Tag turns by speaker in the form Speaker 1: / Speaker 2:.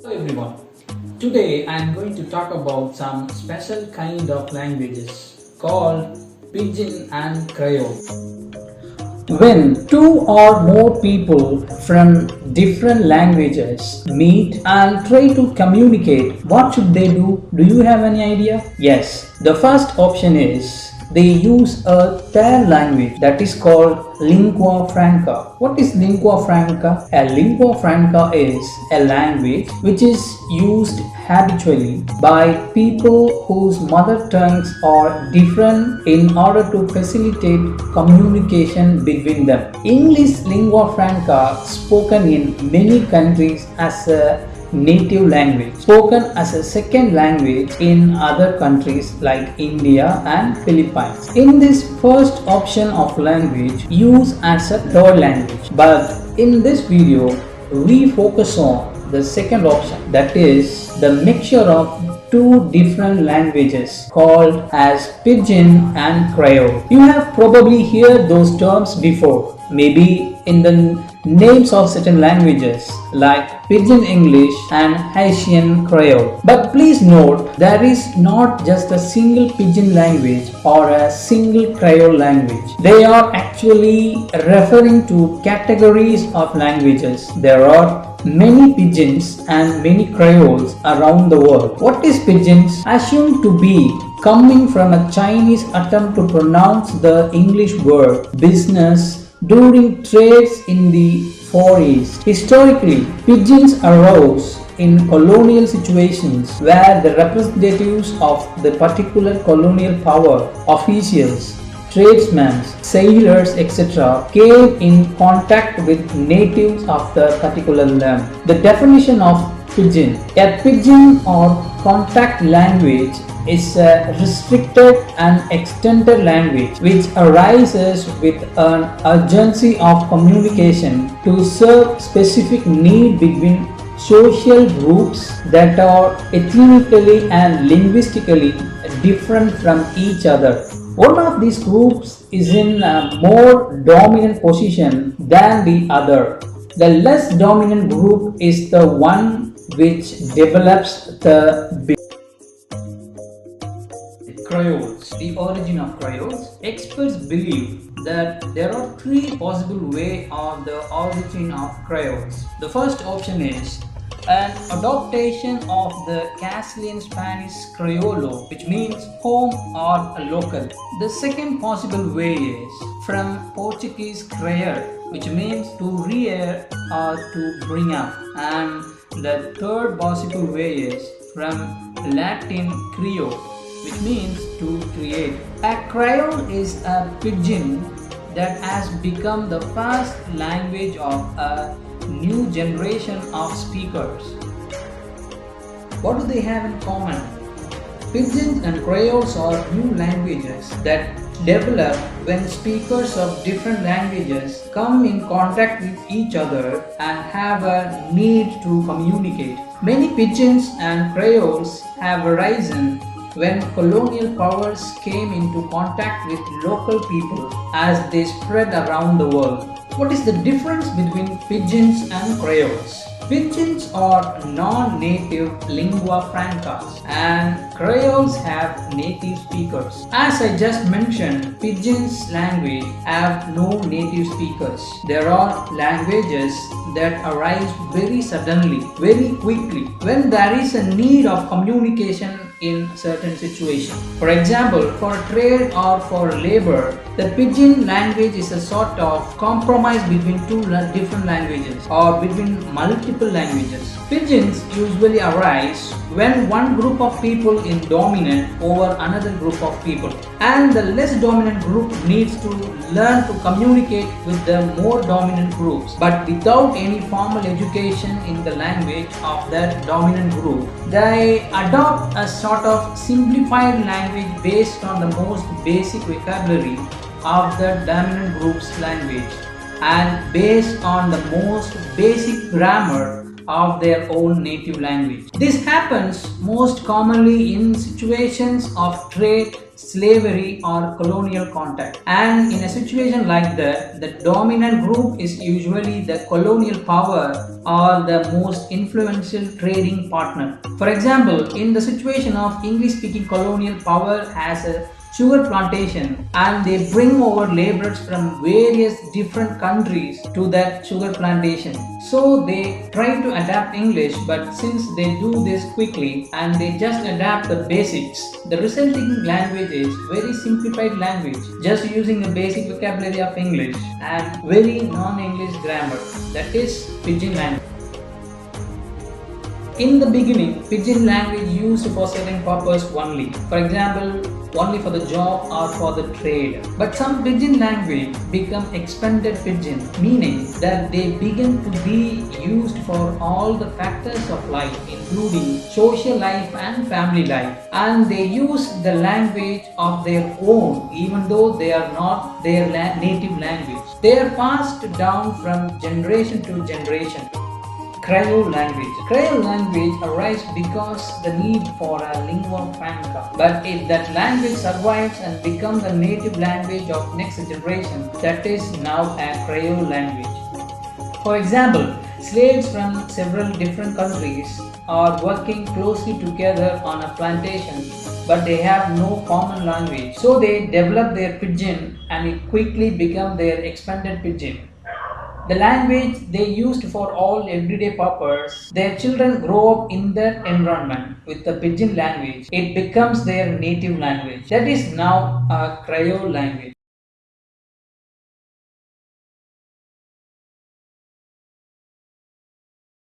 Speaker 1: Hello everyone. Today I am going to talk about some special kind of languages called Pidgin and Creole. When two or more people from different languages meet and try to communicate, what should they do? Do you have any idea? Yes, the first option is they use a third language that is called lingua franca. What is lingua franca? A lingua franca is a language which is used habitually by people whose mother tongues are different in order to facilitate communication between them. English lingua franca spoken in many countries as a native language, spoken as a second language in other countries like India and Philippines. In this first option of language, use as a third language. But in this video, we focus on the second option, that is the mixture of two different languages called as Pidgin and Creole. You have probably heard those terms before, maybe in the names of certain languages like Pidgin English and Haitian Creole. But please note, there is not just a single Pidgin language or a single Creole language. They are actually referring to categories of languages. There are many Pidgins and many Creoles around the world. What is Pidgins? Assumed to be coming from a Chinese attempt to pronounce the English word business during trades in the Far East. Historically, Pidgins arose in colonial situations where the representatives of the particular colonial power, officials, tradesmen, sailors, etc., came in contact with natives of the particular land. The definition of Pidgin: a Pidgin or contact language is a restricted and extended language which arises with an urgency of communication to serve specific need between social groups that are ethnically and linguistically different from each other. One of these groups is in a more dominant position than the other. The less dominant group is the one which develops the Creoles. The origin of Creoles. Experts believe that there are three possible ways of the origin of Creoles. The first option is an adaptation of the Castilian Spanish Criollo, which means home or local. The second possible way is from Portuguese criar, which means to rear or to bring up. And the third possible way is from Latin Crio, which means to create. A Creole is a Pidgin that has become the first language of a new generation of speakers. What do they have in common? Pidgins and Creoles are new languages that develop when speakers of different languages come in contact with each other and have a need to communicate. Many Pidgins and Creoles have arisen when colonial powers came into contact with local people as they spread around the world. What is the difference between Pidgins and Creoles? Pidgins are non-native lingua francas and Creoles have native speakers. As I just mentioned, Pidgin's language have no native speakers. There are languages that arise very suddenly, very quickly, when there is a need of communication in certain situations. For example, for trade or for labor, the Pidgin language is a sort of compromise between two different languages or between multiple languages. Pidgins usually arise when one group of people is dominant over another group of people, and the less dominant group needs to learn to communicate with the more dominant groups, but without any formal education in the language of that dominant group. They adopt a sort of simplified language based on the most basic vocabulary of the dominant group's language and based on the most basic grammar of their own native language. This happens most commonly in situations of trade, slavery, or colonial contact. And in a situation like that, the dominant group is usually the colonial power or the most influential trading partner. For example, in the situation of English speaking colonial power has a sugar plantation and they bring over laborers from various different countries to that sugar plantation. So they try to adapt English, but since they do this quickly and they just adapt the basics, the resulting language is very simplified language, just using a basic vocabulary of English and very non-English grammar, that is pidgin language. In the beginning, pidgin language used for certain purpose only. For example, only for the job or for the trade. But some pidgin language become expanded pidgin, meaning that they begin to be used for all the factors of life, including social life and family life. And they use the language of their own, even though they are not their native language. They are passed down from generation to generation. Creole language. Creole language arises because the need for a lingua franca. But if that language survives and becomes the native language of next generation, that is now a Creole language. For example, slaves from several different countries are working closely together on a plantation, but they have no common language. So they develop their pidgin and it quickly becomes their expanded pidgin. The language they used for all everyday purpose, their children grow up in that environment with the pidgin language. It becomes their native language. That is now a Creole language.